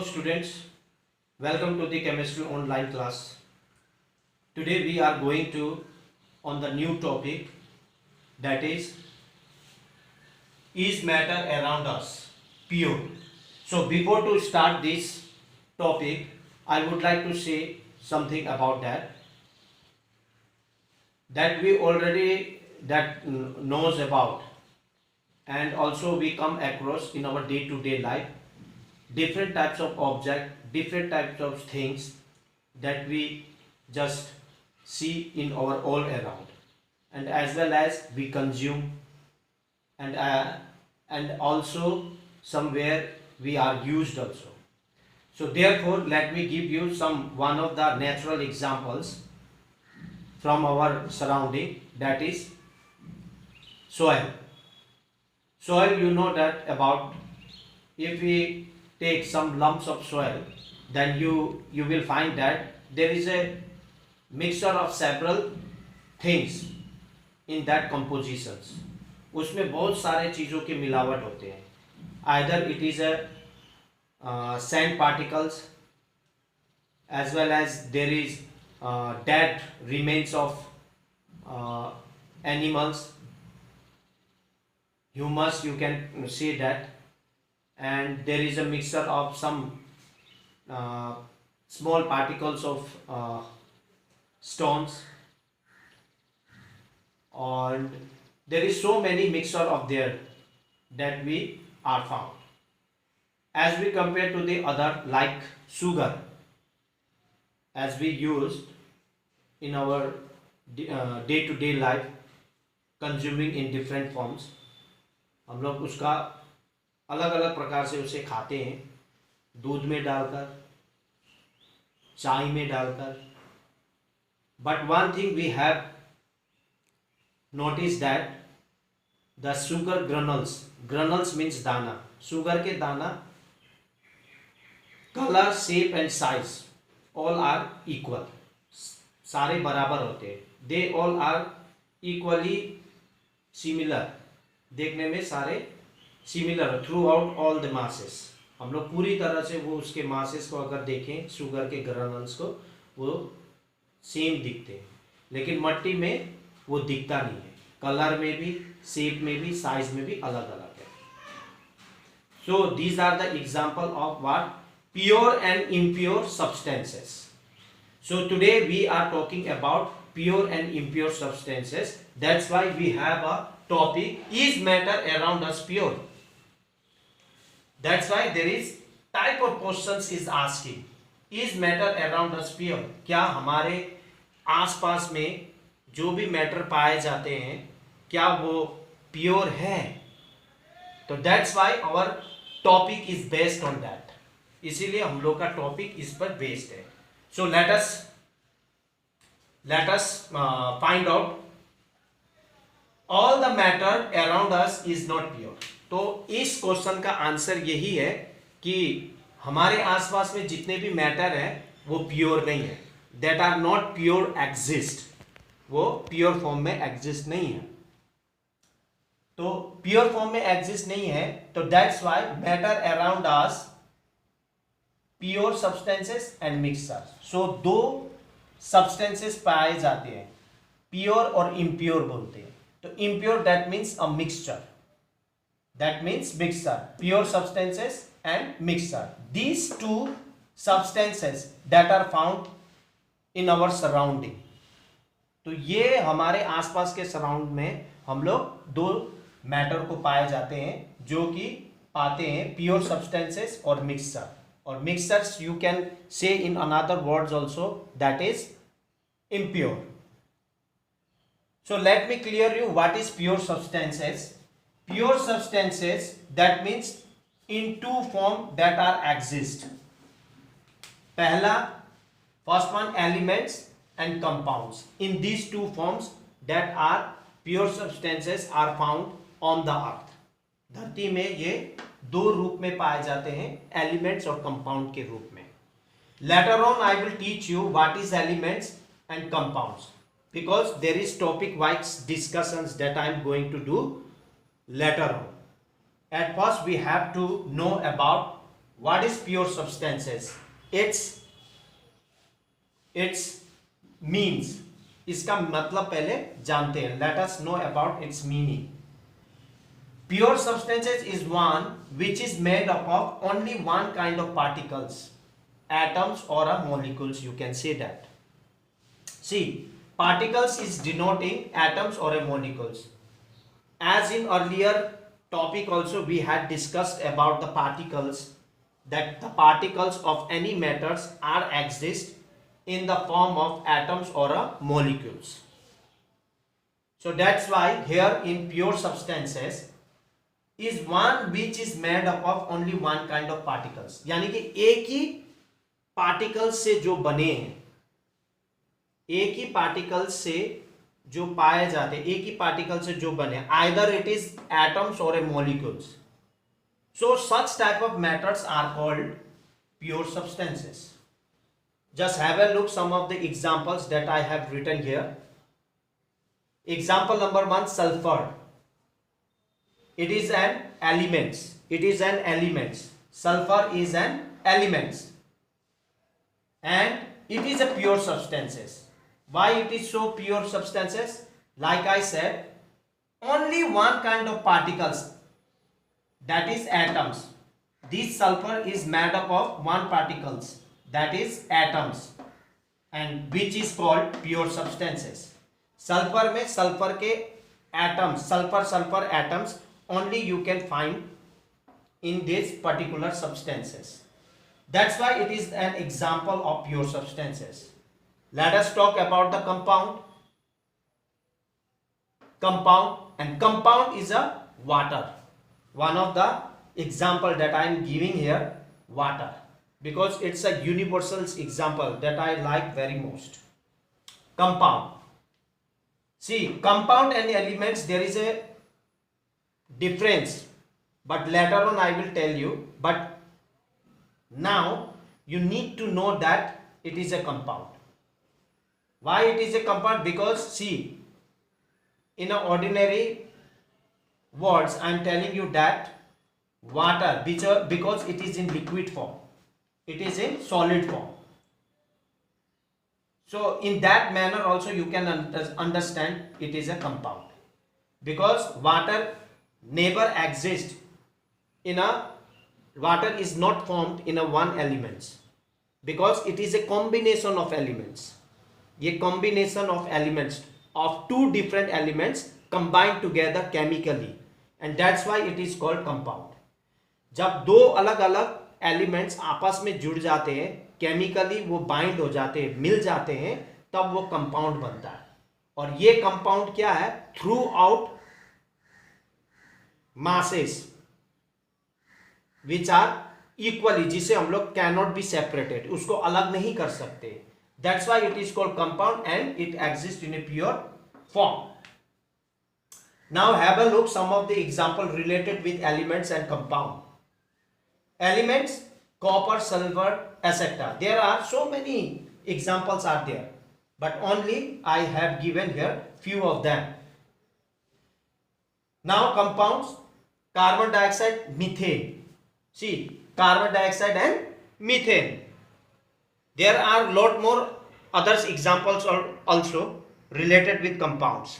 students, welcome to the chemistry online class. Today we are going to on the new topic, that is matter around us pure? So before to start this topic, I would like to say something about that we already knows about, and also we come across in our day to day life different types of object, different types of things that we just see in our all around, and as well as we consume, and also somewhere we are used also. So therefore let me give you some one of the natural examples from our surrounding, that is soil. Soil, you know that about, if we take some lumps of soil, then you will find that there is a mixture of several things in that compositions. उसमें बहुत सारे चीज़ों के मिलावट होते हैं. Either it is a sand particles, as well as there is dead remains of animals, humus, you can see that, and there is a mixture of some small particles of stones, and there is so many mixture of there that we are found. As we compare to the other, like sugar, as we used in our day to day life, consuming in different forms, हम लोग उसका अलग अलग प्रकार से उसे खाते हैं, दूध में डालकर, चाय में डालकर. But one thing we have notice that the sugar granules means दाना, शुगर के दाना, colour, shape and size all are equal, सारे बराबर होते हैं. They all are equally similar, देखने में सारे similar throughout all the masses. हम लोग पूरी तरह से वो उसके मासेस को अगर देखें, शुगर के ग्रैन्युल्स को, वो सेम दिखते हैं, लेकिन मट्टी में वो दिखता नहीं है. कलर में भी, शेप में भी, साइज में भी अलग अलग है. So these are the example of what pure and impure substances. So today we are talking about pure and impure substances. That's why we have a topic, is matter around us pure? That's why there is type of questions is asking, is matter around us pure? क्या हमारे आसपास में जो भी matter पाए जाते हैं, क्या वो प्योर है? तो that's why our topic is based on that. इसीलिए हम लोग का टॉपिक इस पर बेस्ड है. So let us find out all the matter around us is not pure. तो इस क्वेश्चन का आंसर यही है कि हमारे आसपास में जितने भी मैटर है वो प्योर नहीं है. that are not pure exist, वो प्योर फॉर्म में एग्जिस्ट नहीं है. तो प्योर फॉर्म में एग्जिस्ट नहीं है, तो that's why matter around us pure substances and mixture. So दो सब्सटेंसेस पाए जाते हैं, प्योर और इम्प्योर बोलते हैं. तो impure, that means a mixture, that means mixture, pure substances and mixture. These two substances that are found in our surrounding. तो ये हमारे आसपास के सराउंड में हम लोग दो मैटर को पाए जाते हैं, जो कि पाते हैं प्योर सब्सटेंसेस और मिक्सचर. और mixtures you can say in another words also, that is impure. So let me clear you what is pure substances. Pure substances, that means in two form that are exist. पहला, first one, elements and compounds. In these two forms that are pure substances are found on the earth. धरती में ये दो रूप में पाए जाते हैं, elements और compound के रूप में. Later on I will teach you what is elements and compounds, because there is topic wise discussions that I am going to do later on. At first we have to know about What is pure substances? Its means, इसका मतलब पहले जानते हैं. Let us know about its meaning. Pure substances is one which is made up of only one kind of particles, atoms or a molecules, you can say that. See, particles is denoting atoms or a molecules. As in earlier topic also we had discussed about the particles, that the particles of any matters are exist in the form of atoms or a molecules. So that's why here in pure substances is one which is made up of only one kind of particles. यानी कि एक ही particles से जो बने हैं, एक ही particles से जो पाए जाते हैं, एक ही पार्टिकल से जो बने, either it is atoms or a molecules. So such type of matters are called pure substances. Just have a look some of the examples that I have written here. Example number 1, sulfur. It is an element. It is an element. Sulfur is an element, and it is a pure substances. Why it is so pure substances? Like I said, only one kind of particles, that is atoms. This sulfur is made up of one particles, that is atoms, and which is called pure substances. Sulfur में sulfur के atoms, sulfur atoms only you can find in these particular substances. That's why it is an example of pure substances. Let us talk about the compound. And compound is a water. One of the example that I am giving here, water, because it's a universal example that I like very most. Compound. See, compound and elements, there is a difference, but later on I will tell you. But now you need to know that it is a compound. Why it is a compound? Because see, in an ordinary words I am telling you that water, because it is in liquid form, it is in solid form. So in that manner also you can understand it is a compound, because water never exists in a, water is not formed in a one element, because it is a combination of elements. ये combination of elements of two different elements combined together chemically, and that's why it is called compound. जब दो अलग अलग elements आपस में जुड़ जाते हैं, केमिकली वो बाइंड हो जाते हैं, मिल जाते हैं, तब वो कंपाउंड बनता है. और ये कंपाउंड क्या है? Throughout masses which are equally, जिसे हम लोग कैनॉट बी सेपरेटेड, उसको अलग नहीं कर सकते. That's why it is called compound and it exists in a pure form. Now have a look some of the example related with elements and compound. Elements, copper, silver, etc. There are so many examples are there, but only I have given here few of them. Now compounds, carbon dioxide, methane. See, carbon dioxide and methane. There are lot more other examples also related with compounds.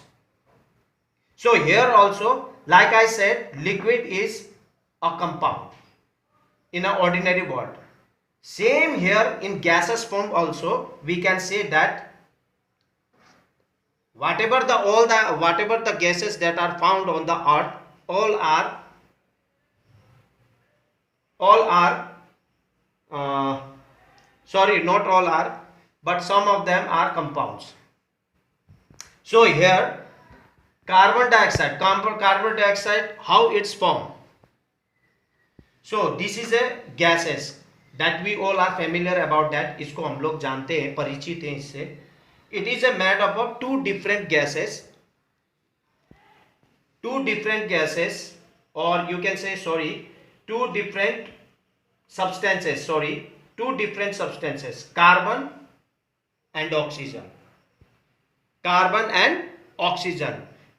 So here also, like I said, liquid is a compound in an ordinary word. Same here in gaseous form also we can say that whatever the gases that are found on the earth, all are sorry, not all are, but some of them are compounds. So here carbon dioxide, how it's formed? So this is a gases that we all are familiar about that, इसको हम लोग जानते हैं, परिचित हैं इससे. It is a made up of two different gases, or you can say two different substances, carbon and oxygen.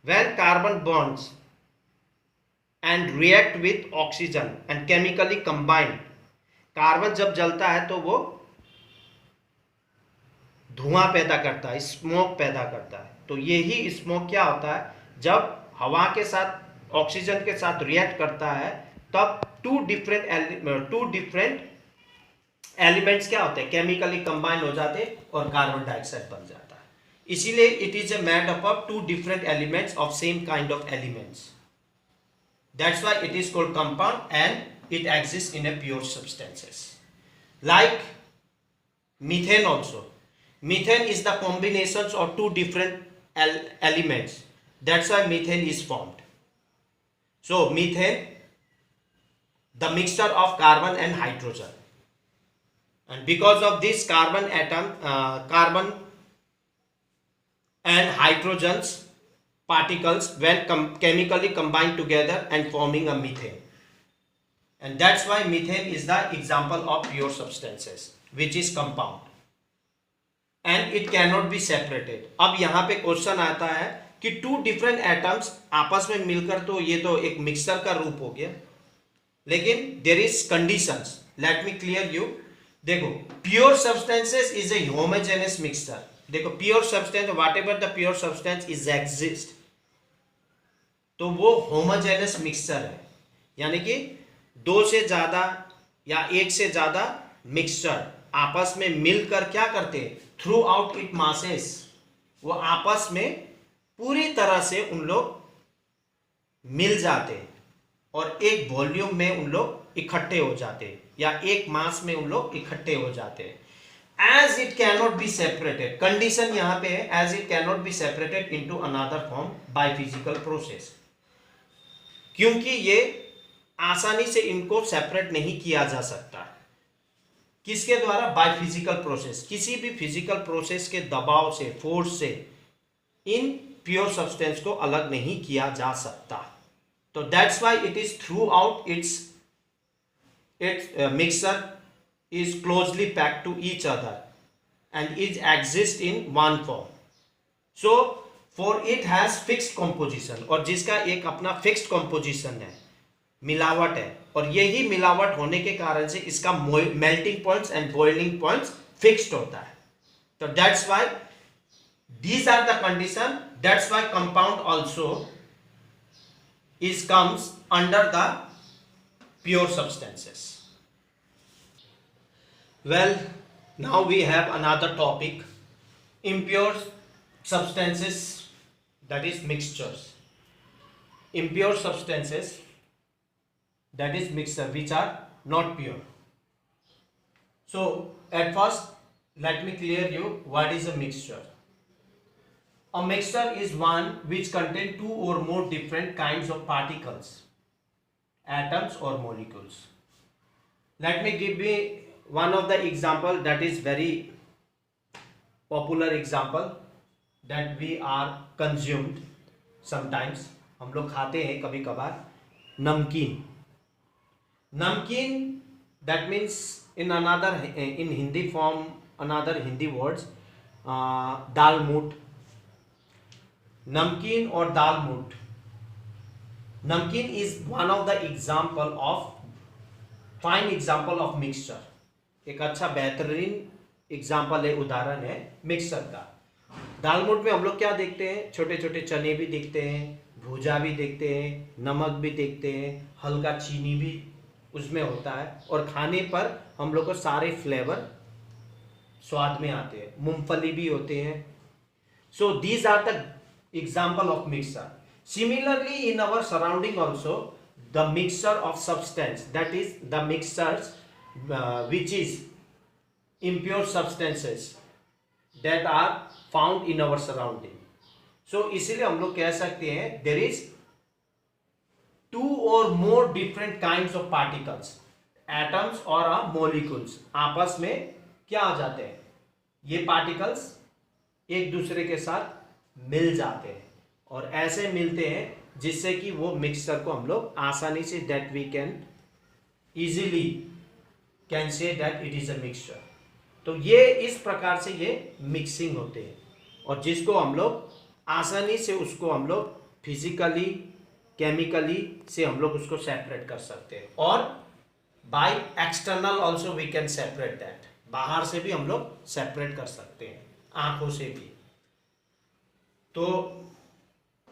When carbon bonds and react with oxygen and chemically combine, carbon जब जलता है तो वो धुआं पैदा करता है, स्मोक पैदा करता है। तो यही स्मोक क्या होता है, जब हवा के साथ ऑक्सीजन के साथ रिएक्ट करता है तब टू डिफरेंट एलिमेंट्स क्या होते हैं, केमिकली कंबाइन हो जाते हैं और कार्बन डाइऑक्साइड बन जाता है। इसीलिए it is made up of two different elements of same kind of elements. That's why it is called compound and it exist in a pure substances like methane also. Methane is the combinations of two different elements. That's why methane is formed. So methane, the mixture of carbon and hydrogen, and because of this carbon and hydrogens particles when chemically combined together and forming a methane, and that's why methane is the example of pure substances which is compound. And it cannot be separated. अब यहाँ पे question आता है कि to different atoms आपस में मिलकर तो ये तो एक मिक्सचर का रूप हो गया, लेकिन there is conditions. Let me clear you. देखो, pure substances is a homogenous mixture. देखो, pure substance, whatever the pure substance is exist, तो वो होमोजेनस मिक्सचर है, यानी कि दो से ज्यादा या एक से ज्यादा मिक्सचर आपस में मिलकर क्या करते हैं, थ्रू आउट इट मासेस, वो आपस में पूरी तरह से उन लोग मिल जाते हैं और एक वॉल्यूम में उन लोग इकट्ठे हो जाते हैं या एक मास में उन लोग इकट्ठे हो जाते हैं। As it cannot be separated, condition यहां पे है, as it cannot be separated into another form by physical process, क्योंकि ये आसानी से इनको सेपरेट नहीं किया जा सकता। किसके द्वारा? Bye physical process. किसी भी फिजिकल प्रोसेस के दबाव से, फोर्स से इन प्योर सब्सटेंस को अलग नहीं किया जा सकता। तो that's why it is throughout its mixture is closely packed to each other and is exist in one form. So for it has fixed composition, और जिसका एक अपना फिक्स्ड कॉम्पोजिशन है, मिलावट है, और यही मिलावट होने के कारण से इसका melting points and boiling points fixed होता है। तो that's why these are the condition, that's why compound also is comes under the pure substances. Well, now we have another topic, impure substances, that is mixtures. Impure substances, that is mixture, which are not pure. So at first let me clear you what is a mixture. A mixture is one which contains two or more different kinds of particles, atoms or molecules. Let me give you one of the example that is very popular example that we are consumed sometimes. हम लोग खाते हैं कभी कभार नमकीन। नमकीन, that means in Hindi form, another Hindi words, दाल मूट। नमकीन और दाल मूट। नमकीन is one of the example of, fine example of mixture. एक अच्छा बेहतरीन एग्जाम्पल है, उदाहरण है मिक्सचर का। दाल मूट में हम लोग क्या देखते हैं? छोटे छोटे चने भी देखते हैं, भूजा भी देखते हैं, नमक भी देखते हैं, हल्का चीनी भी उसमें होता है, और खाने पर हम लोग को सारे फ्लेवर स्वाद में आते हैं। मूंगफली भी होते हैं। So these are the example of mixture. Similarly, in our surrounding also, the mixture of substance, that is the mixtures which is impure substances that are found in our surrounding. So इसीलिए हम लोग कह सकते हैं there is two or more different kinds of particles, atoms or molecules, आपस में क्या आ जाते हैं? ये particles एक दूसरे के साथ मिल जाते हैं, और ऐसे मिलते हैं जिससे कि वो मिक्सचर को हम लोग आसानी से, that we can easily can say that it is a mixture. तो ये इस प्रकार से ये मिक्सिंग होते हैं, और जिसको हम लोग आसानी से उसको हम लोग फिजिकली, केमिकली से हम लोग उसको सेपरेट कर सकते हैं, और by external also we can separate that, बाहर से भी हम लोग सेपरेट कर सकते हैं, आंखों से भी। तो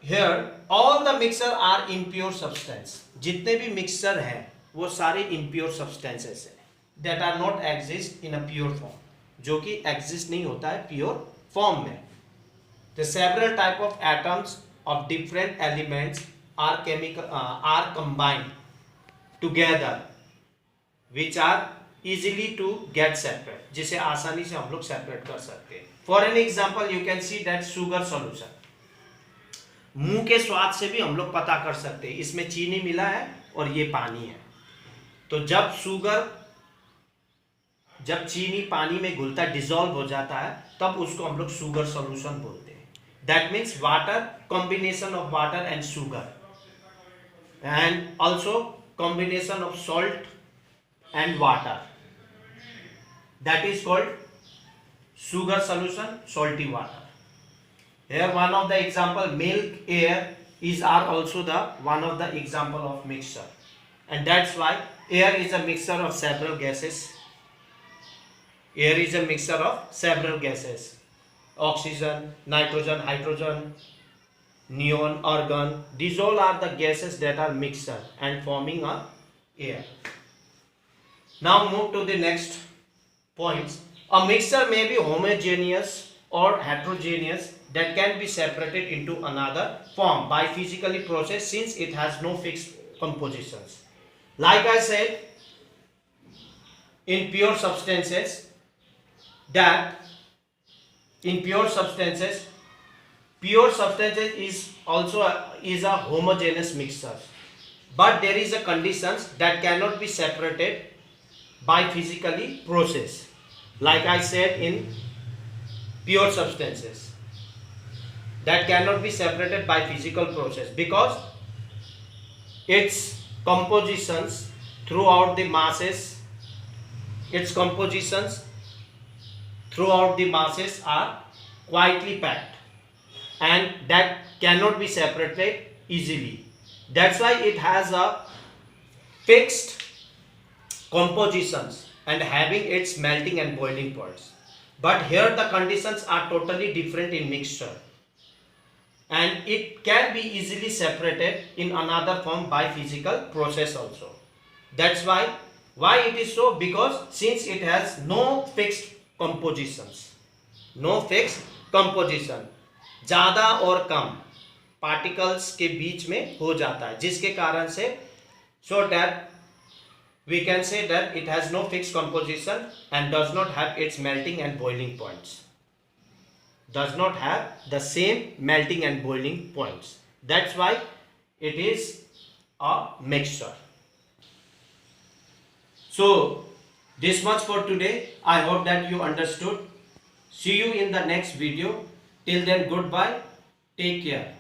here all the mixer are impure substance, जितने भी मिक्सचर हैं वो सारे इम्प्योर सब्सटेंसेस हैं, that are not exist in a pure form, जो कि एग्जिस्ट नहीं होता है प्योर फॉर्म में। The several type of atoms of different elements are combined together which are easily to get separate, जिसे आसानी से हम लोग सेपरेट कर सकते हैं। For an example you can see that sugar solution, मुंह के स्वाद से भी हम लोग पता कर सकते हैं इसमें चीनी मिला है और ये पानी है। तो जब चीनी पानी में घुलता डिसॉल्व हो जाता है तब उसको हम लोग शुगर सॉल्यूशन बोलते हैं। That means water, combination of water and sugar, and also combination of salt and water, that is called sugar solution, salty water. Here one of the example, milk, air are also the one of the example of mixture, and that's why air is a mixture of several gases. Air is a mixture of several gases: oxygen, nitrogen, hydrogen, neon, argon. These all are the gases that are mixture and forming a air. Now move to the next points. A mixture may be homogeneous or heterogeneous, that can be separated into another form by physically process, since it has no fixed compositions. Like I said, in pure substances, pure substances is also is a homogeneous mixture, but there is a conditions that cannot be separated by physically process. Like I said, in pure substances that cannot be separated by physical process, because its compositions throughout the masses are quietly packed, and that cannot be separated easily. That's why it has a fixed compositions and having its melting and boiling points. But here the conditions are totally different in mixture, and it can be easily separated in another form by physical process also. That's why it is so, because since it has no fixed compositions, ज़्यादा और कम particles के बीच में हो जाता है, जिसके कारण से so that we can say that it has no fixed composition and does not have its melting and boiling points. Does not have the same melting and boiling points. That's why it is a mixture. So this much for today. I hope that you understood. See you in the next video. Till then, goodbye. Take care.